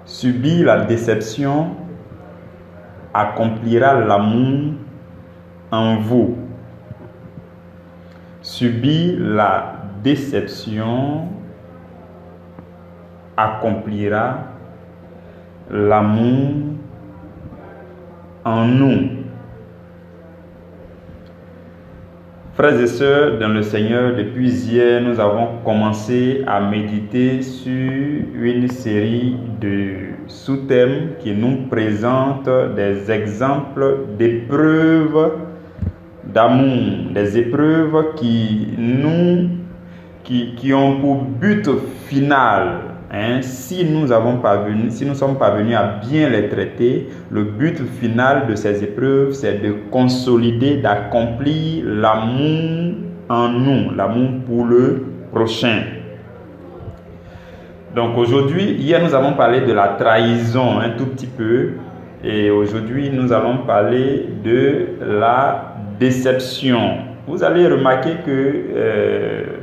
Subir la déception accomplira l'amour en vous. Subir la déception accomplira l'amour en nous. Frères et sœurs dans le Seigneur, depuis hier, nous avons commencé à méditer sur une série de sous-thèmes qui nous présentent des exemples d'épreuves d'amour, des épreuves qui ont pour but final, si nous sommes parvenus à bien les traiter, le but final de ces épreuves, c'est de consolider, d'accomplir l'amour en nous, l'amour pour le prochain. Donc aujourd'hui, hier nous avons parlé de la trahison un tout petit peu, et aujourd'hui nous allons parler de la déception. Vous allez remarquer que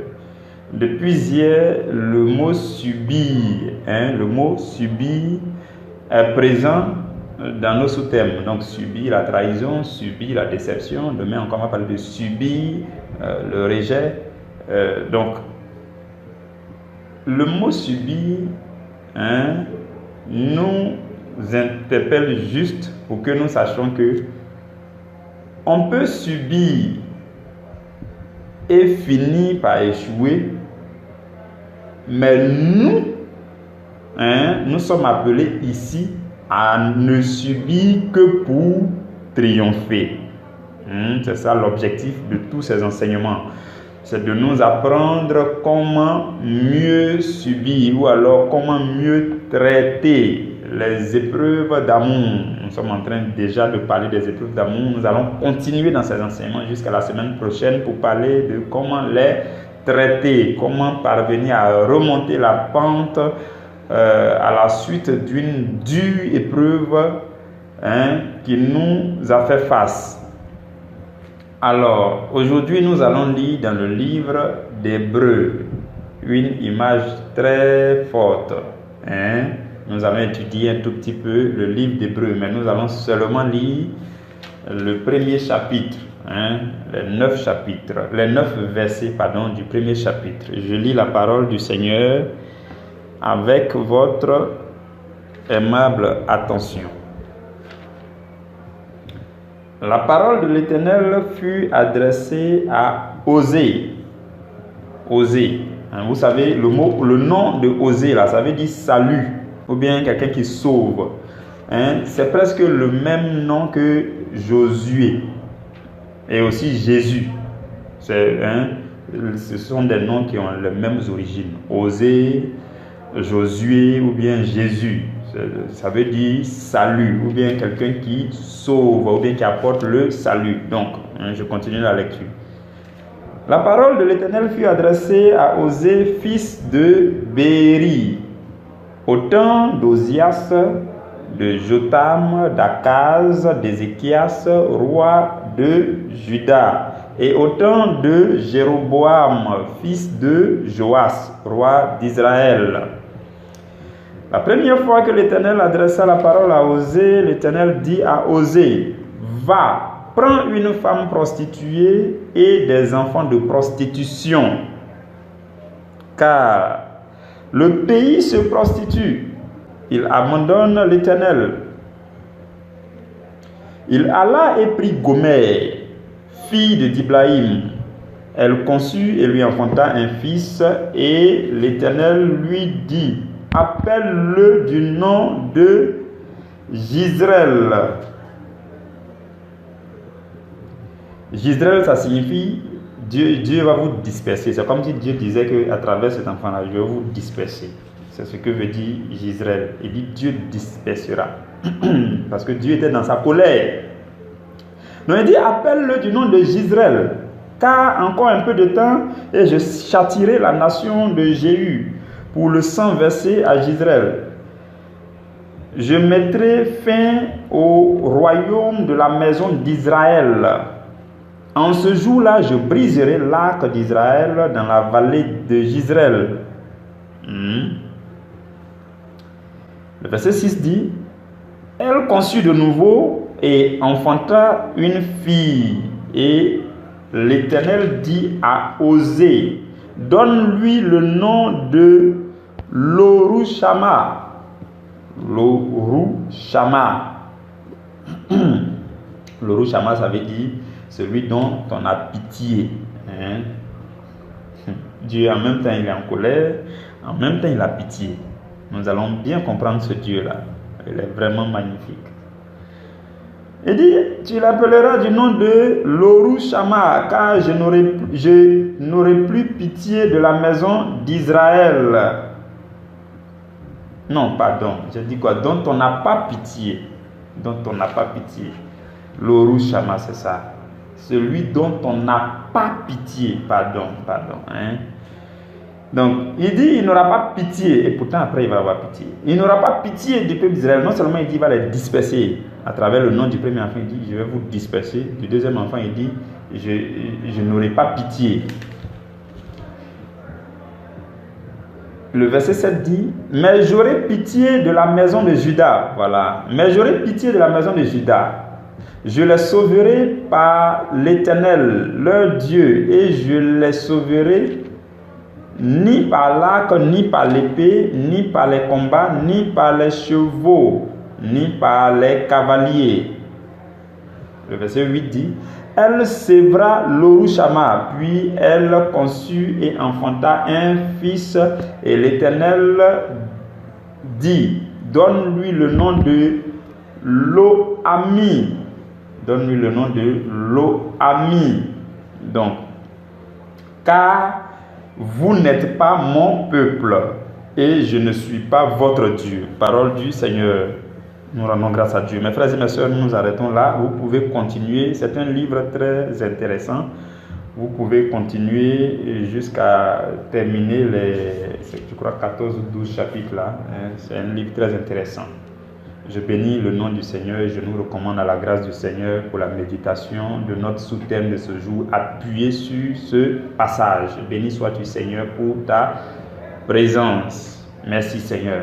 depuis hier, le mot subir, le mot subir est présent dans nos sous-thèmes. Donc subir la trahison, subir la déception. Demain encore on va parler de subir le rejet. Donc le mot subir nous interpelle juste pour que nous sachions que on peut subir et finir par échouer, mais nous sommes appelés ici à ne subir que pour triompher. C'est ça l'objectif de tous ces enseignements. C'est de nous apprendre comment mieux subir ou alors comment mieux traiter les épreuves d'amour. Nous sommes en train déjà de parler des épreuves d'amour. Nous allons continuer dans ces enseignements jusqu'à la semaine prochaine pour parler de comment les traiter, comment parvenir à remonter la pente à la suite d'une dure épreuve qui nous a fait face. Alors, aujourd'hui, nous allons lire dans le livre d'Hébreux une image très forte. Nous allons étudier un tout petit peu le livre d'Hébreux, mais nous allons seulement lire le premier chapitre, les 9 versets du premier chapitre. Je lis la parole du Seigneur avec votre aimable attention. La parole de l'Éternel fut adressée à Osée. Osée. Vous savez, le nom de Osée, là, ça veut dire salut, ou bien quelqu'un qui sauve. C'est presque le même nom que Josué et aussi Jésus. Ce sont des noms qui ont les mêmes origines. Osée, Josué ou bien Jésus. Ça veut dire salut, ou bien quelqu'un qui sauve, ou bien qui apporte le salut. Donc, je continue la lecture. La parole de l'Éternel fut adressée à Osée, fils de Béri, au temps d'Osias, de Jotam, d'Akaz, d'Ézéchias, roi de Juda, et au temps de Jéroboam, fils de Joas, roi d'Israël. La première fois que l'Éternel adressa la parole à Osée, l'Éternel dit à Osée: va, prends une femme prostituée et des enfants de prostitution, car le pays se prostitue. Il abandonne l'Éternel. Il alla et prit Gomère, fille de Diblaïm. Elle conçut et lui enfanta un fils, et l'Éternel lui dit: appelle-le du nom de Jizreel. Jizreel, ça signifie Dieu va vous disperser. C'est comme si Dieu disait qu'à travers cet enfant-là, je vais vous disperser. C'est ce que veut dire Jizreel. Il dit Dieu dispersera. Parce que Dieu était dans sa colère. Donc il dit appelle-le du nom de Jizreel, car encore un peu de temps et je châtierai la nation de Jéhu pour le sang versé à Jizreel. Je mettrai fin au royaume de la maison d'Israël. En ce jour-là, je briserai l'arc d'Israël dans la vallée de Jizreel. Le verset 6 dit, elle conçut de nouveau et enfanta une fille. Et l'Éternel dit à Osée, donne-lui le nom de Lorushama. Lorushama. Lorushama, ça veut dire celui dont on a pitié. Dieu, en même temps, il est en colère, en même temps, il a pitié. Nous allons bien comprendre ce Dieu-là. Il est vraiment magnifique. Il dit, tu l'appelleras du nom de Lorushama, car je n'aurai plus pitié de la maison d'Israël. Non, pardon, je dis quoi? Dont on n'a pas pitié. Dont on n'a pas pitié. Lorushama, c'est ça. Celui dont on n'a pas pitié. Pardon. Donc, il dit, il n'aura pas pitié. Et pourtant, après, il va avoir pitié. Il n'aura pas pitié du peuple d'Israël. Non seulement il dit, il va les disperser. À travers le nom du premier enfant, il dit, je vais vous disperser. Du deuxième enfant, il dit, je n'aurai pas pitié. Le verset 7 dit, mais j'aurai pitié de la maison de Juda. Voilà. Mais j'aurai pitié de la maison de Juda. Je les sauverai par l'Éternel, leur Dieu, et je les sauverai ni par l'arc, ni par l'épée, ni par les combats, ni par les chevaux, ni par les cavaliers. Le verset 8 dit, elle sévra Lorushama, puis elle conçut et enfanta un fils, et l'Éternel dit, donne-lui le nom de Lo-Ami. Donne-lui le nom de Lo-Ami. Donc, car vous n'êtes pas mon peuple et je ne suis pas votre Dieu. Parole du Seigneur. Nous rendons grâce à Dieu. Mes frères et mes sœurs, nous nous arrêtons là. Vous pouvez continuer. C'est un livre très intéressant. Vous pouvez continuer jusqu'à terminer je crois, 14 ou 12 chapitres là. C'est un livre très intéressant. Je bénis le nom du Seigneur et je nous recommande à la grâce du Seigneur pour la méditation de notre sous-thème de ce jour, appuyé sur ce passage. Béni sois-tu Seigneur pour ta présence. Merci Seigneur.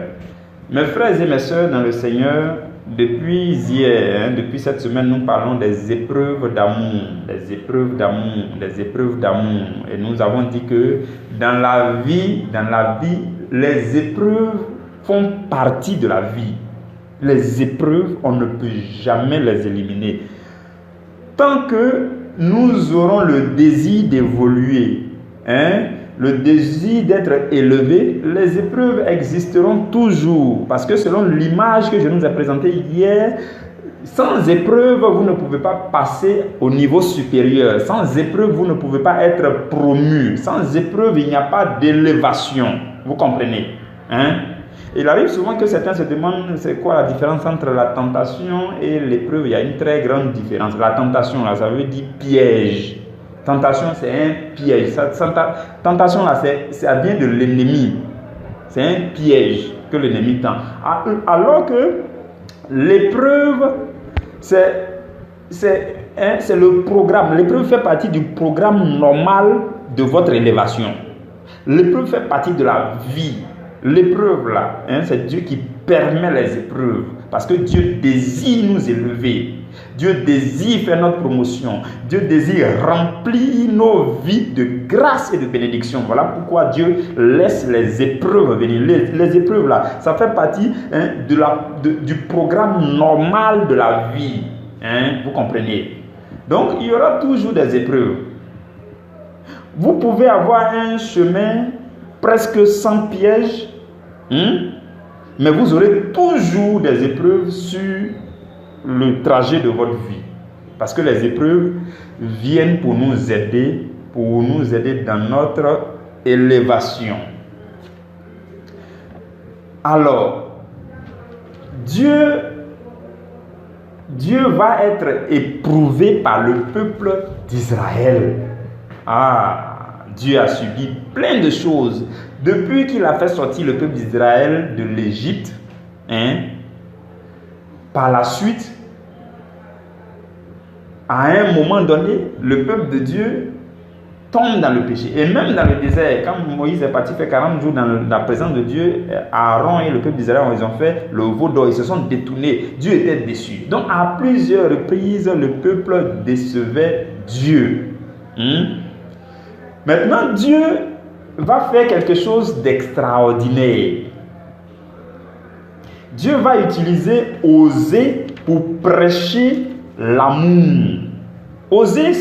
Mes frères et mes sœurs dans le Seigneur, depuis hier, depuis cette semaine, nous parlons des épreuves d'amour, des épreuves d'amour, des épreuves d'amour. Et nous avons dit que dans la vie, les épreuves font partie de la vie. Les épreuves, on ne peut jamais les éliminer. Tant que nous aurons le désir d'évoluer, le désir d'être élevé, les épreuves existeront toujours. Parce que selon l'image que je nous ai présentée hier, sans épreuve, vous ne pouvez pas passer au niveau supérieur. Sans épreuve, vous ne pouvez pas être promu. Sans épreuve, il n'y a pas d'élévation. Vous comprenez? Il arrive souvent que certains se demandent c'est quoi la différence entre la tentation et l'épreuve. Il y a une très grande différence. La tentation, là, ça veut dire piège. Tentation, c'est un piège. Tentation, là, ça vient de l'ennemi. C'est un piège que l'ennemi tend. Alors que l'épreuve, c'est le programme. L'épreuve fait partie du programme normal de votre élévation. L'épreuve fait partie de la vie. L'épreuve là, c'est Dieu qui permet les épreuves. Parce que Dieu désire nous élever. Dieu désire faire notre promotion. Dieu désire remplir nos vies de grâce et de bénédiction. Voilà pourquoi Dieu laisse les épreuves venir. Les épreuves là, ça fait partie du programme normal de la vie. Vous comprenez? Donc, il y aura toujours des épreuves. Vous pouvez avoir un chemin presque sans piège, mais vous aurez toujours des épreuves sur le trajet de votre vie. Parce que les épreuves viennent pour nous aider dans notre élévation. Alors, Dieu va être éprouvé par le peuple d'Israël. Dieu a subi plein de choses depuis qu'il a fait sortir le peuple d'Israël de l'Égypte. Par la suite, à un moment donné, le peuple de Dieu tombe dans le péché. Et même dans le désert, quand Moïse est parti faire 40 jours dans la présence de Dieu, Aaron et le peuple d'Israël, ils ont fait le veau d'or, ils se sont détournés. Dieu était déçu. Donc à plusieurs reprises, le peuple décevait Dieu. Maintenant, Dieu va faire quelque chose d'extraordinaire. Dieu va utiliser Osée pour prêcher l'amour. Osée,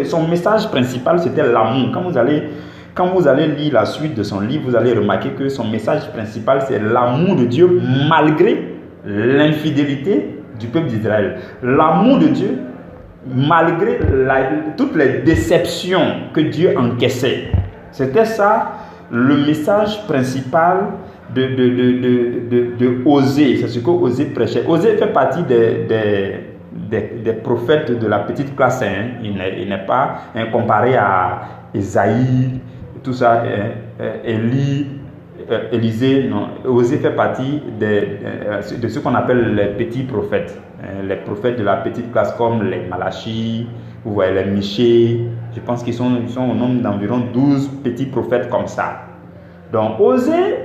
son message principal, c'était l'amour. Quand vous allez lire la suite de son livre, vous allez remarquer que son message principal, c'est l'amour de Dieu malgré l'infidélité du peuple d'Israël. L'amour de Dieu malgré toutes les déceptions que Dieu encaissait. C'était ça le message principal de Osée. C'est ce que Osée prêchait. Osée fait partie des prophètes de la petite classe. Il n'est pas comparé à Ésaïe, tout ça, Élisée. Non. Osée fait partie de ce qu'on appelle les petits prophètes. Les prophètes de la petite classe comme les Malachie, vous voyez les Michée. Je pense qu'ils sont au nombre d'environ 12 petits prophètes comme ça. Donc Osée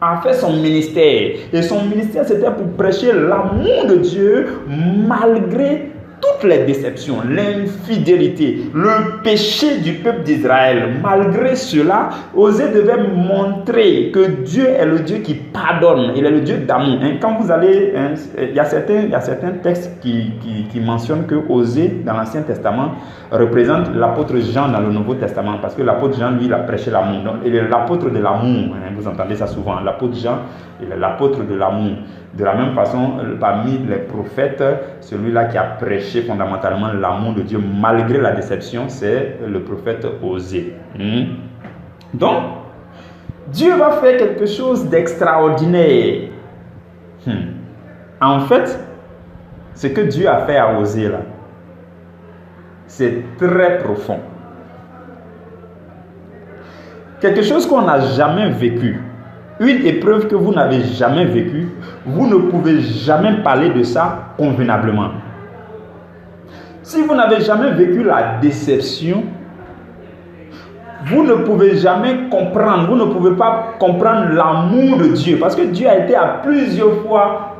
a fait son ministère. Et son ministère, c'était pour prêcher l'amour de Dieu malgré toutes les déceptions, l'infidélité, le péché du peuple d'Israël. Malgré cela, Osée devait montrer que Dieu est le Dieu qui pardonne. Il est le Dieu d'amour. Quand vous allez, il y a certains textes qui mentionnent que Osée, dans l'Ancien Testament, représente l'apôtre Jean dans le Nouveau Testament. Parce que l'apôtre Jean, lui, il a prêché l'amour. Donc, il est l'apôtre de l'amour. Vous entendez ça souvent. L'apôtre Jean, il est l'apôtre de l'amour. De la même façon, parmi les prophètes, celui-là qui a prêché fondamentalement l'amour de Dieu malgré la déception, c'est le prophète Osée. Donc, Dieu va faire quelque chose d'extraordinaire. En fait, ce que Dieu a fait à Osée là, c'est très profond. Quelque chose qu'on n'a jamais vécu. Une épreuve que vous n'avez jamais vécue, vous ne pouvez jamais parler de ça convenablement. Si vous n'avez jamais vécu la déception, vous ne pouvez jamais comprendre, vous ne pouvez pas comprendre l'amour de Dieu. Parce que Dieu a été à plusieurs fois,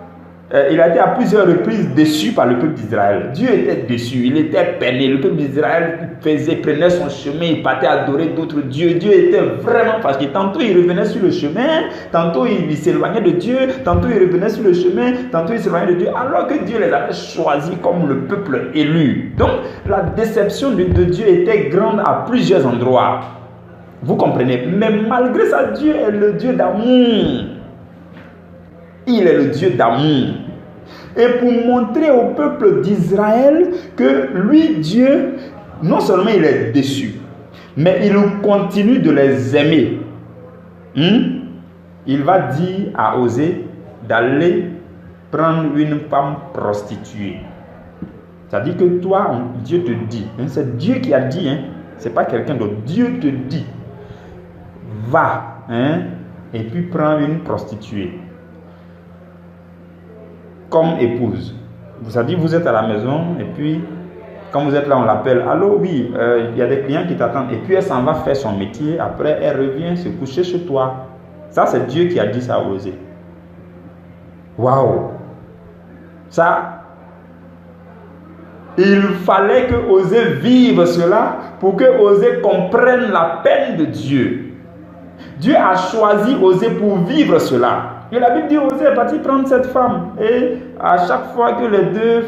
il a été à plusieurs reprises déçu par le peuple d'Israël. Dieu était déçu, il était peiné. Le peuple d'Israël prenait son chemin, il partait adorer d'autres dieux. Dieu était vraiment fâché. Tantôt il revenait sur le chemin, tantôt il s'éloignait de Dieu, tantôt il revenait sur le chemin, tantôt il s'éloignait de Dieu, alors que Dieu les avait choisis comme le peuple élu. Donc la déception de Dieu était grande à plusieurs endroits. Vous comprenez? Mais malgré ça, Dieu est le Dieu d'amour. Il est le Dieu d'amour. Et pour montrer au peuple d'Israël que lui, Dieu, non seulement il est déçu, mais il continue de les aimer. Il va dire à Osée d'aller prendre une femme prostituée. C'est-à-dire que toi, Dieu te dit, c'est Dieu qui a dit, c'est pas quelqu'un d'autre. Dieu te dit, va, et puis prends une prostituée comme épouse. Vous avez dit, vous êtes à la maison, et puis, quand vous êtes là, on l'appelle. Allô, oui, il y a des clients qui t'attendent. Et puis, elle s'en va faire son métier. Après, elle revient se coucher chez toi. Ça, c'est Dieu qui a dit ça à Osée. Waouh! Ça, il fallait que Osée vive cela pour que Osée comprenne la peine de Dieu. Dieu a choisi Osée pour vivre cela. Et la Bible dit Osée est parti prendre cette femme. Et à chaque fois que les deux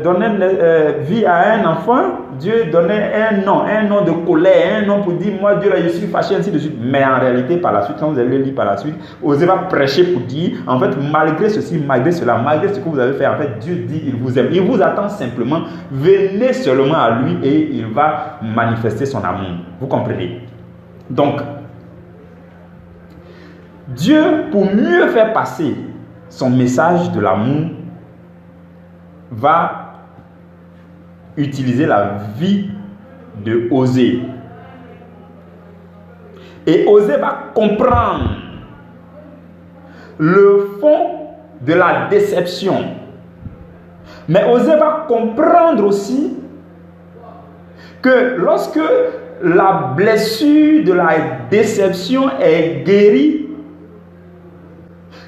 donnaient vie à un enfant, Dieu donnait un nom de colère, un nom pour dire moi Dieu là je suis fâché, ainsi de suite. Mais en réalité, par la suite, quand vous allez le lire par la suite, Osée va prêcher pour dire en fait, malgré ceci, malgré cela, malgré ce que vous avez fait, en fait, Dieu dit il vous aime. Il vous attend simplement, venez seulement à lui et il va manifester son amour. Vous comprenez? Donc, Dieu, pour mieux faire passer son message de l'amour, va utiliser la vie de Osée. Et Osée va comprendre le fond de la déception. Mais Osée va comprendre aussi que lorsque la blessure de la déception est guérie,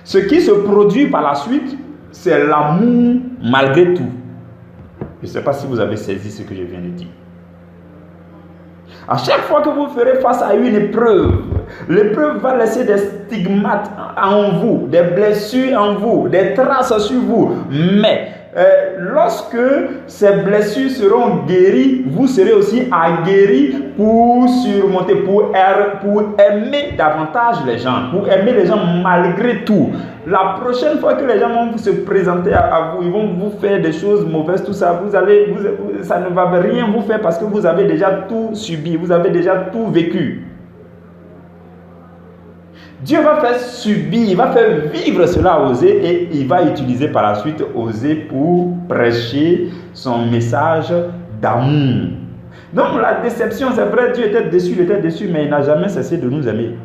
ce qui se produit par la suite, c'est l'amour malgré tout. Je ne sais pas si vous avez saisi ce que je viens de dire. À chaque fois que vous ferez face à une épreuve, l'épreuve va laisser des stigmates en vous, des blessures en vous, des traces sur vous. Mais lorsque ces blessures seront guéries, vous serez aussi aguerris pour surmonter, pour aimer davantage les gens, pour aimer les gens malgré tout. La prochaine fois que les gens vont se présenter à vous, ils vont vous faire des choses mauvaises, tout ça, ça ne va rien vous faire parce que vous avez déjà tout subi, vous avez déjà tout vécu. Dieu va faire subir, il va faire vivre cela à Osée et il va utiliser par la suite Osée pour prêcher son message d'amour. Donc la déception, c'est vrai, Dieu était déçu, mais il n'a jamais cessé de nous aimer.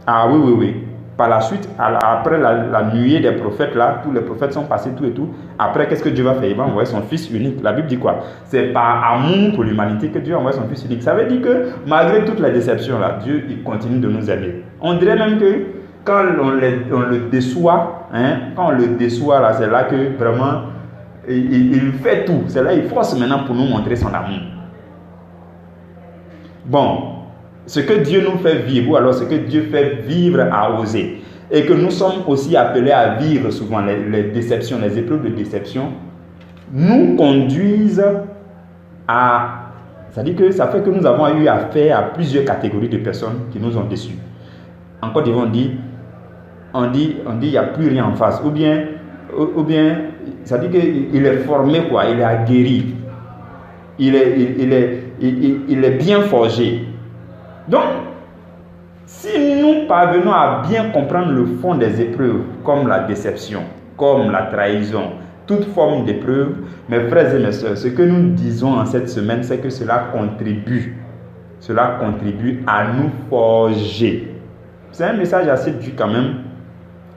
Ah oui. Par la suite, après la nuée des prophètes, là, tous les prophètes sont passés, tout et tout. Après, qu'est-ce que Dieu va faire? Il va envoyer son Fils unique. La Bible dit quoi? C'est par amour pour l'humanité que Dieu envoie son Fils unique. Ça veut dire que malgré toutes les déceptions, là, Dieu il continue de nous aimer. On dirait même que quand on le déçoit, quand on le déçoit, là, c'est là que vraiment, il fait tout. C'est là qu'il force maintenant pour nous montrer son amour. Bon. Ce que Dieu nous fait vivre, ou alors ce que Dieu fait vivre à Osée, et que nous sommes aussi appelés à vivre souvent les déceptions, les épreuves de déception, nous conduisent à... C'est-à-dire que ça fait que nous avons eu affaire à plusieurs catégories de personnes qui nous ont déçus. En Côte d'Ivoire, on dit il n'y a plus rien en face. Ou bien ça dit qu'il est formé, quoi, il est aguerri. Il est bien forgé. Donc, si nous parvenons à bien comprendre le fond des épreuves, comme la déception, comme la trahison, toute forme d'épreuve, mes frères et mes sœurs, ce que nous disons en cette semaine, c'est que cela contribue à nous forger. C'est un message assez dur quand même.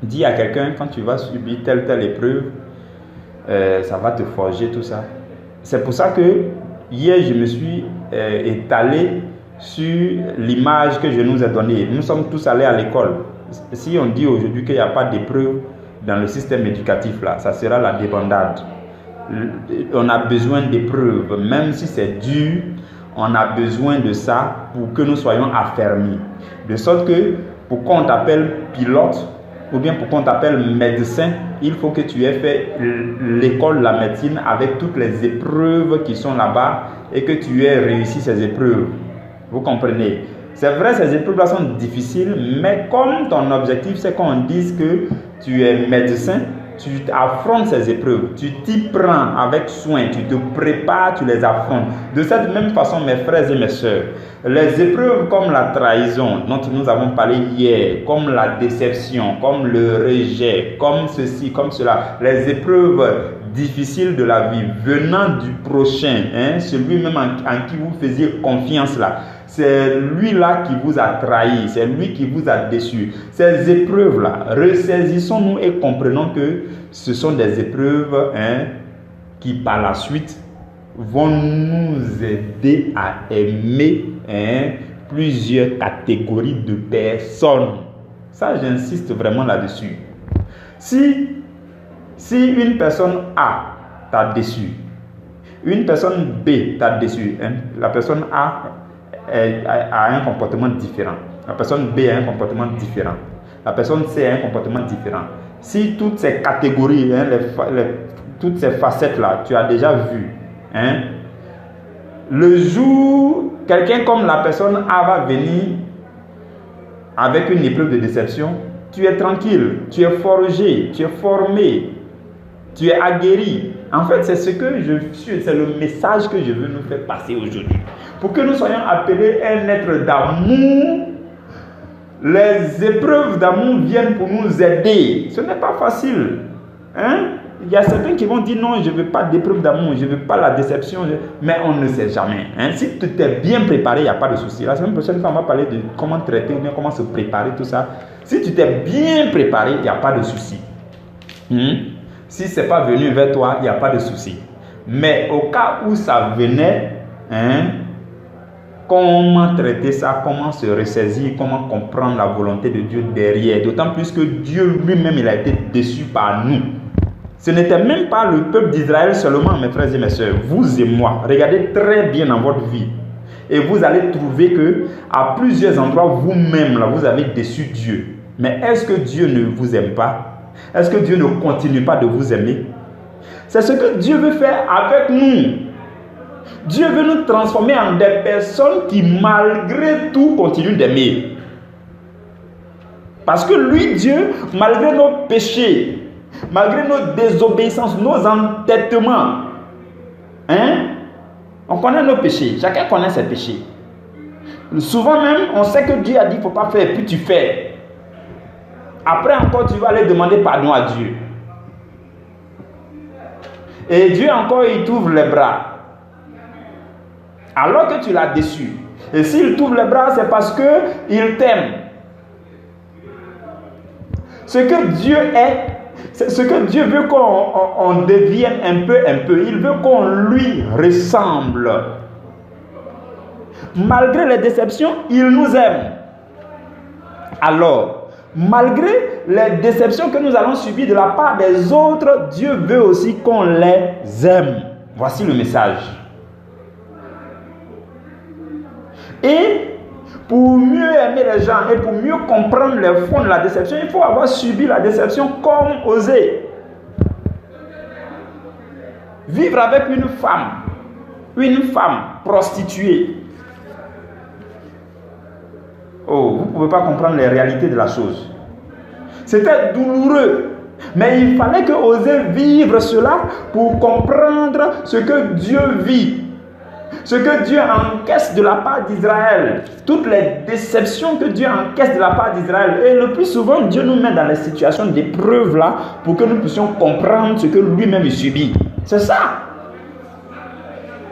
Dis à quelqu'un, quand tu vas subir telle épreuve, ça va te forger tout ça. C'est pour ça que hier, je me suis étalé sur l'image que je nous ai donnée. Nous sommes tous allés à l'école. Si on dit aujourd'hui qu'il n'y a pas d'épreuve dans le système éducatif, là, ça sera la débandade. On a besoin d'épreuves, même si c'est dur, on a besoin de ça pour que nous soyons affermis. De sorte que pour qu'on t'appelle pilote ou bien pour qu'on t'appelle médecin, il faut que tu aies fait l'école de la médecine avec toutes les épreuves qui sont là-bas et que tu aies réussi ces épreuves. Vous comprenez? C'est vrai, ces épreuves-là sont difficiles, mais comme ton objectif, c'est qu'on dise que tu es médecin, tu affrontes ces épreuves, tu t'y prends avec soin, tu te prépares, tu les affrontes. De cette même façon, mes frères et mes sœurs, les épreuves comme la trahison dont nous avons parlé hier, comme la déception, comme le rejet, comme ceci, comme cela, les épreuves difficiles de la vie venant du prochain, celui-même en qui vous faisiez confiance là, c'est lui-là qui vous a trahi, c'est lui qui vous a déçu. Ces épreuves-là, ressaisissons-nous et comprenons que ce sont des épreuves qui par la suite vont nous aider à aimer plusieurs catégories de personnes. Ça, j'insiste vraiment là-dessus. Si une personne A t'a déçu, une personne B t'a déçu, la personne A a un comportement différent, la personne B a un comportement différent, la personne C a un comportement différent. Si toutes ces catégories, toutes ces facettes-là, tu as déjà vu, le jour, quelqu'un comme la personne A va venir avec une épreuve de déception, tu es tranquille, tu es forgé, tu es formé, tu es aguerri. En fait, c'est le message que je veux nous faire passer aujourd'hui. Pour que nous soyons appelés un être d'amour, les épreuves d'amour viennent pour nous aider. Ce n'est pas facile. Il y a certains qui vont dire non, je ne veux pas d'épreuve d'amour, je ne veux pas la déception. Mais on ne sait jamais. Si tu t'es bien préparé, il n'y a pas de souci. La semaine prochaine, on va parler de comment traiter ou bien comment se préparer, tout ça. Si tu t'es bien préparé, il n'y a pas de souci. Si ce n'est pas venu vers toi, il n'y a pas de souci. Mais au cas où ça venait, comment traiter ça, comment se ressaisir, comment comprendre la volonté de Dieu derrière. D'autant plus que Dieu lui-même, il a été déçu par nous. Ce n'était même pas le peuple d'Israël seulement, mes frères et mes sœurs, vous et moi. Regardez très bien dans votre vie. Et vous allez trouver que à plusieurs endroits, vous-même, là, vous avez déçu Dieu. Mais est-ce que Dieu ne vous aime pas? Est-ce que Dieu ne continue pas de vous aimer? C'est ce que Dieu veut faire avec nous. Dieu veut nous transformer en des personnes qui, malgré tout, continuent d'aimer. Parce que lui, Dieu, malgré nos péchés, malgré nos désobéissances, nos entêtements, on connaît nos péchés. Chacun connaît ses péchés. Souvent même, on sait que Dieu a dit qu'il ne faut pas faire, puis tu fais. Après encore, tu vas aller demander pardon à Dieu. Et Dieu encore, il t'ouvre les bras. Alors que tu l'as déçu. Et s'il t'ouvre les bras, c'est parce qu'il t'aime. Ce que Dieu est, c'est ce que Dieu veut qu'on devienne un peu. Il veut qu'on lui ressemble. Malgré les déceptions, il nous aime. Alors, malgré les déceptions que nous allons subir de la part des autres, Dieu veut aussi qu'on les aime. Voici le message. Et pour mieux aimer les gens et pour mieux comprendre les fonds de la déception, il faut avoir subi la déception comme Osée. Vivre avec une femme prostituée. Oh, vous ne pouvez pas comprendre les réalités de la chose. C'était douloureux. Mais il fallait que Osée vive cela pour comprendre ce que Dieu vit. Ce que Dieu encaisse de la part d'Israël. Toutes les déceptions que Dieu encaisse de la part d'Israël. Et le plus souvent, Dieu nous met dans les situations d'épreuve là pour que nous puissions comprendre ce que lui-même il subit. C'est ça.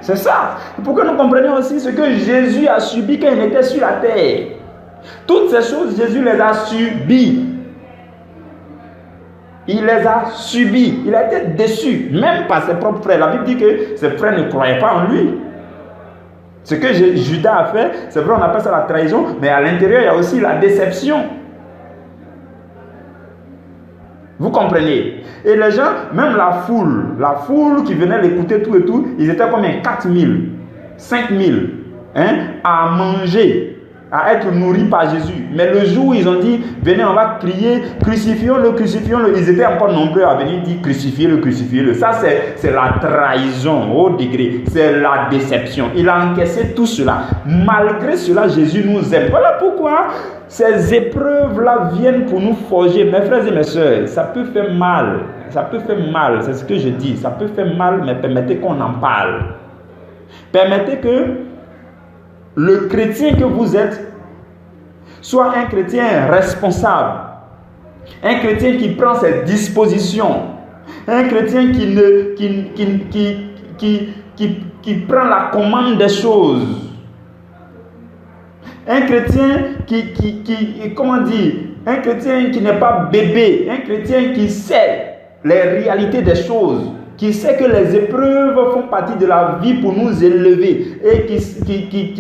C'est ça. Pour que nous comprenions aussi ce que Jésus a subi quand il était sur la terre. Toutes ces choses, Jésus les a subies. Il les a subies. Il a été déçu, même par ses propres frères. La Bible dit que ses frères ne croyaient pas en lui. Ce que Judas a fait, c'est vrai, on appelle ça la trahison, mais à l'intérieur, il y a aussi la déception. Vous comprenez? Et les gens, même la foule qui venait l'écouter tout et tout, ils étaient combien? 4000, 5000 à manger, à être nourris par Jésus. Mais le jour où ils ont dit, venez, on va crier, crucifions-le, crucifions-le, ils étaient encore nombreux à venir dire, crucifiez-le, crucifiez-le. Ça, c'est la trahison au degré, c'est la déception. Il a encaissé tout cela. Malgré cela, Jésus nous aime. Voilà pourquoi ces épreuves-là viennent pour nous forger. Mes frères et mes sœurs, ça peut faire mal. Ça peut faire mal, c'est ce que je dis. Ça peut faire mal, mais permettez qu'on en parle. Permettez que le chrétien que vous êtes soit un chrétien responsable, un chrétien qui prend ses dispositions, un chrétien qui prend la commande des choses, un chrétien un chrétien qui n'est pas bébé, un chrétien qui sait les réalités des choses, qui sait que les épreuves font partie de la vie pour nous élever et qui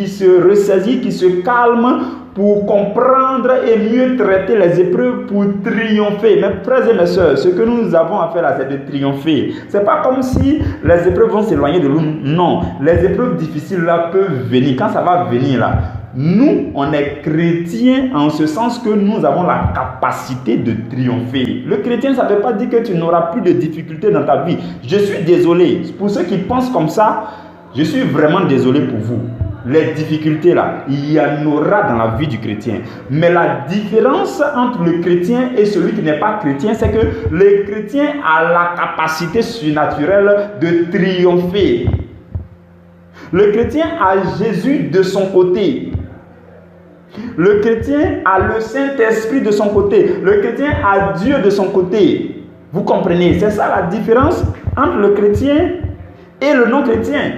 se ressaisit, qui se calme pour comprendre et mieux traiter les épreuves pour triompher. Mes frères et mes sœurs, ce que nous avons à faire là, c'est de triompher. Ce n'est pas comme si les épreuves vont s'éloigner de nous. Non, les épreuves difficiles là peuvent venir. Quand ça va venir là, nous, on est chrétiens en ce sens que nous avons la capacité de triompher. Le chrétien, ça ne veut pas dire que tu n'auras plus de difficultés dans ta vie. Je suis désolé. Pour ceux qui pensent comme ça, je suis vraiment désolé pour vous. Les difficultés là, il y en aura dans la vie du chrétien. Mais la différence entre le chrétien et celui qui n'est pas chrétien, c'est que le chrétien a la capacité surnaturelle de triompher. Le chrétien a Jésus de son côté. Le chrétien a le Saint-Esprit de son côté. Le chrétien a Dieu de son côté. Vous comprenez? C'est ça la différence entre le chrétien et le non-chrétien.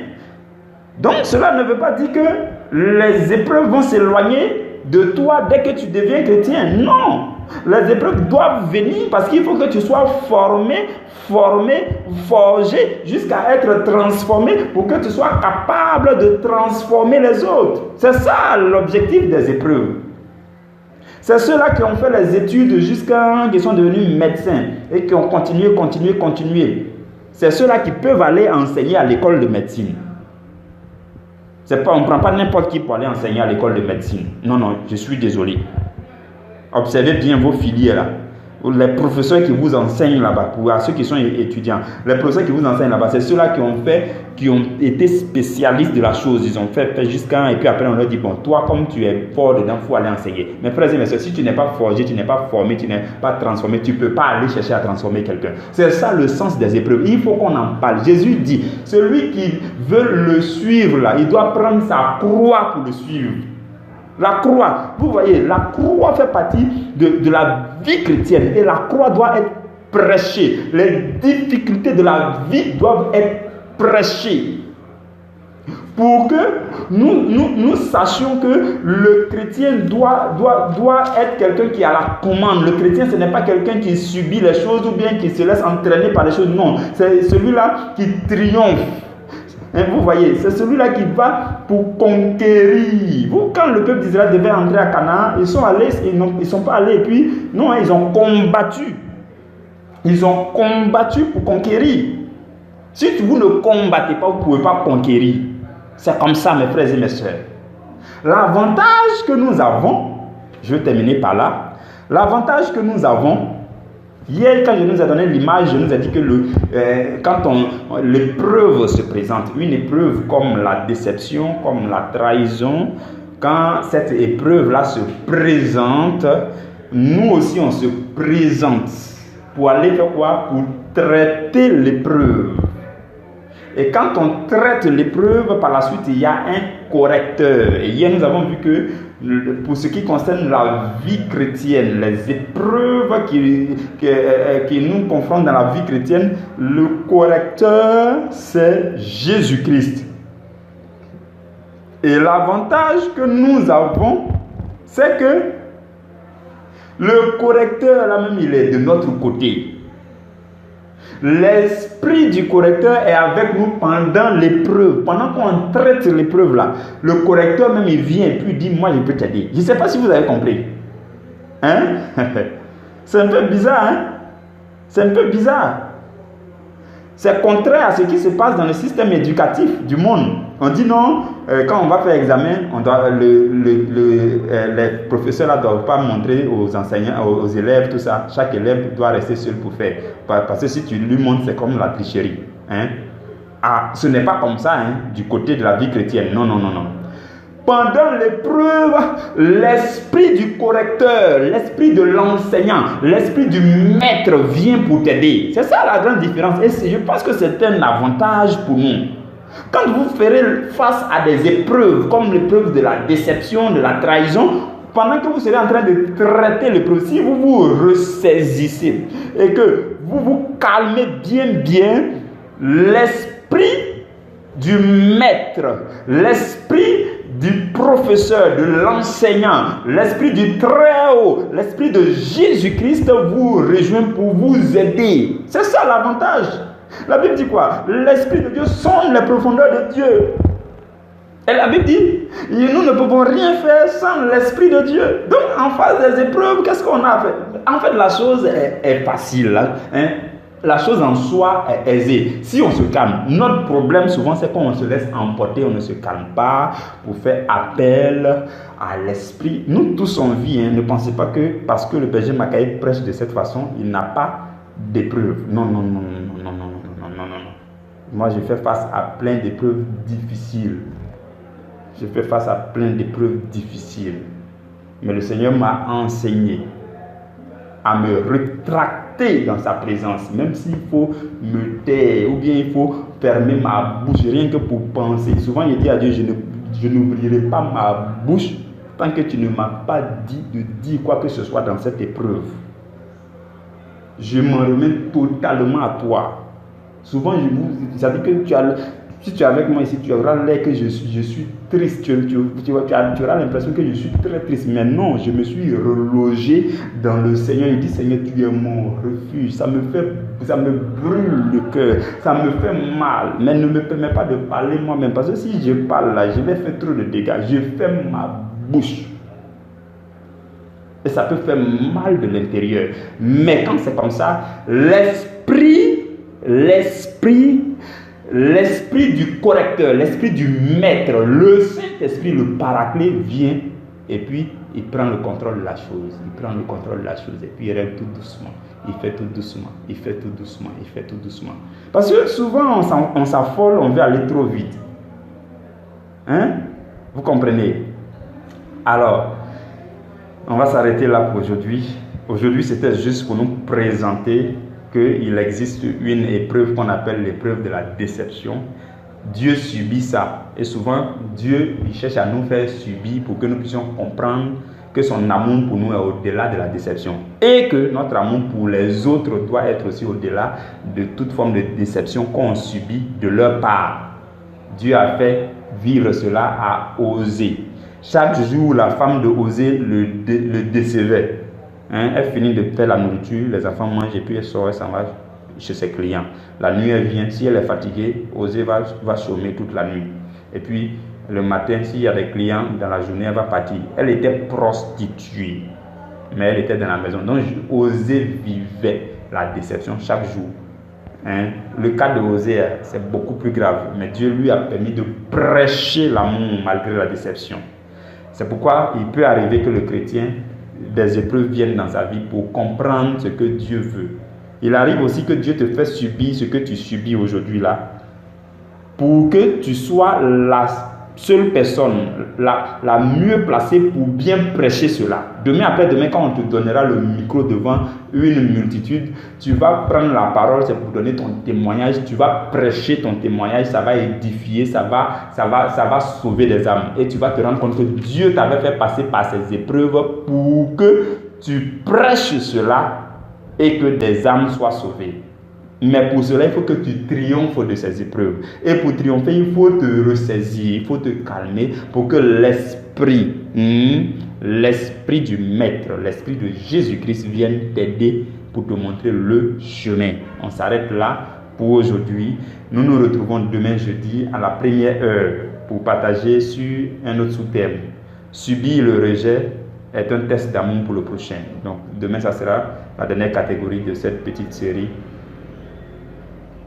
Donc cela ne veut pas dire que les épreuves vont s'éloigner de toi dès que tu deviens chrétien. Non. Les épreuves doivent venir parce qu'il faut que tu sois formé, forgé jusqu'à être transformé pour que tu sois capable de transformer les autres. C'est ça l'objectif des épreuves. C'est ceux-là qui ont fait les études jusqu'à qui sont devenus médecins et qui ont continué. C'est ceux-là qui peuvent aller enseigner à l'école de médecine. On ne prend pas n'importe qui pour aller enseigner à l'école de médecine. Non, je suis désolé. Observez bien vos filières là. Les professeurs qui vous enseignent là-bas, pour ceux qui sont étudiants, les professeurs qui vous enseignent là-bas, c'est ceux-là qui ont été spécialistes de la chose. Ils ont fait jusqu'à, et puis après on leur dit, bon, toi comme tu es fort dedans, il faut aller enseigner. Mais frères et messieurs, si tu n'es pas forgé, tu n'es pas formé, tu n'es pas transformé, tu ne peux pas aller chercher à transformer quelqu'un. C'est ça le sens des épreuves. Il faut qu'on en parle. Jésus dit, celui qui veut le suivre là, il doit prendre sa croix pour le suivre. La croix, vous voyez, la croix fait partie de la vie chrétienne et la croix doit être prêchée. Les difficultés de la vie doivent être prêchées pour que nous sachions que le chrétien doit être quelqu'un qui a la commande. Le chrétien, ce n'est pas quelqu'un qui subit les choses ou bien qui se laisse entraîner par les choses. Non, c'est celui-là qui triomphe. Vous voyez, c'est celui-là qui va pour conquérir. Quand le peuple d'Israël devait entrer à Canaan, ils sont allés, ils ne sont pas allés et puis, non, ils ont combattu. Ils ont combattu pour conquérir. Si vous ne combattez pas, vous ne pouvez pas conquérir. C'est comme ça, mes frères et mes soeurs. L'avantage que nous avons, je vais terminer par là, l'avantage que nous avons, hier, quand je nous ai donné l'image, je nous ai dit que quand l'épreuve se présente, une épreuve comme la déception, comme la trahison, quand cette épreuve-là se présente, nous aussi on se présente pour aller faire quoi? Pour traiter l'épreuve. Et quand on traite l'épreuve, par la suite, il y a un correcteur. Et hier, nous avons vu que pour ce qui concerne la vie chrétienne, les épreuves qui nous confrontent dans la vie chrétienne, le correcteur, c'est Jésus-Christ. Et l'avantage que nous avons, c'est que le correcteur, là-même, il est de notre côté. L'esprit du correcteur est avec nous pendant l'épreuve. Pendant qu'on traite l'épreuve là, le correcteur même il vient et puis il dit, moi je peux t'aider. Je ne sais pas si vous avez compris. Hein? C'est un peu bizarre, hein? C'est un peu bizarre. C'est contraire à ce qui se passe dans le système éducatif du monde. On dit non, quand on va faire examen, les professeurs ne doivent pas montrer aux enseignants, aux élèves, tout ça. Chaque élève doit rester seul pour faire. Parce que si tu lui montres, c'est comme la tricherie. Hein? Ah, ce n'est pas comme ça hein, du côté de la vie chrétienne. Non. Pendant l'épreuve, l'esprit du correcteur, l'esprit de l'enseignant, l'esprit du maître vient pour t'aider. C'est ça la grande différence. Et je pense que c'est un avantage pour nous. Quand vous ferez face à des épreuves, comme l'épreuve de la déception, de la trahison, pendant que vous serez en train de traiter l'épreuve, si vous vous ressaisissez et que vous vous calmez bien, l'esprit du maître, l'esprit du professeur, de l'enseignant, l'esprit du Très-Haut, l'esprit de Jésus-Christ vous rejoint pour vous aider. C'est ça l'avantage. La Bible dit quoi? L'Esprit de Dieu sonde les profondeurs de Dieu. Et la Bible dit, nous ne pouvons rien faire sans l'Esprit de Dieu. Donc en face des épreuves, qu'est-ce qu'on a fait? En fait, la chose est facile. Hein? La chose en soi est aisée. Si on se calme, notre problème souvent c'est qu'on se laisse emporter, on ne se calme pas pour faire appel à l'Esprit. Nous tous on vit, hein, ne pensez pas que parce que le berger Makaï prêche de cette façon, il n'a pas d'épreuves. Non. Moi, je fais face à plein d'épreuves difficiles. Mais le Seigneur m'a enseigné à me rétracter dans sa présence, même s'il faut me taire ou bien il faut fermer ma bouche, rien que pour penser. Souvent, il dit à Dieu, je n'oublierai pas ma bouche tant que tu ne m'as pas dit de dire quoi que ce soit dans cette épreuve. Je m'en remets totalement à toi. Souvent, ça dit que Si tu es avec moi ici, tu auras l'air que je suis triste. Tu auras l'impression que je suis très triste. Mais non, je me suis relogé dans le Seigneur. Il dit, Seigneur, tu es mon refuge. Ça me brûle le cœur. Ça me fait mal. Mais ne me permets pas de parler moi-même. Parce que si je parle là, je vais faire trop de dégâts. Je ferme ma bouche. Et ça peut faire mal de l'intérieur. Mais quand c'est comme ça, l'esprit du correcteur, l'esprit du maître, le Saint-Esprit, le paraclet vient et puis il prend le contrôle de la chose. Il prend le contrôle de la chose et puis il règle tout doucement. Il fait tout doucement, il fait tout doucement, il fait tout doucement. Parce que souvent on s'affole, on veut aller trop vite. Hein? Vous comprenez? Alors, on va s'arrêter là pour aujourd'hui. Aujourd'hui, c'était juste pour nous présenter qu'il existe une épreuve qu'on appelle l'épreuve de la déception. Dieu subit ça. Et souvent, Dieu il cherche à nous faire subir pour que nous puissions comprendre que son amour pour nous est au-delà de la déception. Et que notre amour pour les autres doit être aussi au-delà de toute forme de déception qu'on subit de leur part. Dieu a fait vivre cela à Osée. Chaque jour, la femme de Osée le décevait. Elle finit de faire la nourriture, les enfants mangent et puis elle sort, elle s'en va chez ses clients. La nuit, elle vient. Si elle est fatiguée, Osée va chômer toute la nuit. Et puis, le matin, s'il y a des clients dans la journée, elle va partir. Elle était prostituée, mais elle était dans la maison. Donc, Osée vivait la déception chaque jour. Le cas de Osée, c'est beaucoup plus grave. Mais Dieu lui a permis de prêcher l'amour malgré la déception. C'est pourquoi il peut arriver que le chrétien, des épreuves viennent dans sa vie pour comprendre ce que Dieu veut. Il arrive aussi que Dieu te fait subir ce que tu subis aujourd'hui là, pour que tu sois la seule personne, la mieux placée pour bien prêcher cela. Demain après-demain, quand on te donnera le micro devant une multitude, tu vas prendre la parole, c'est pour donner ton témoignage, tu vas prêcher ton témoignage, ça va édifier, ça va sauver des âmes. Et tu vas te rendre compte que Dieu t'avait fait passer par ces épreuves pour que tu prêches cela et que des âmes soient sauvées. Mais pour cela, il faut que tu triomphes de ces épreuves. Et pour triompher, il faut te ressaisir, il faut te calmer pour que l'esprit du Maître, l'esprit de Jésus-Christ vienne t'aider pour te montrer le chemin. On s'arrête là pour aujourd'hui. Nous nous retrouvons demain jeudi à la première heure pour partager sur un autre sous-thème. Subir le rejet est un test d'amour pour le prochain. Donc demain, ça sera la dernière catégorie de cette petite série.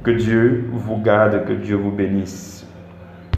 Que Dieu vous garde, que Dieu vous bénisse.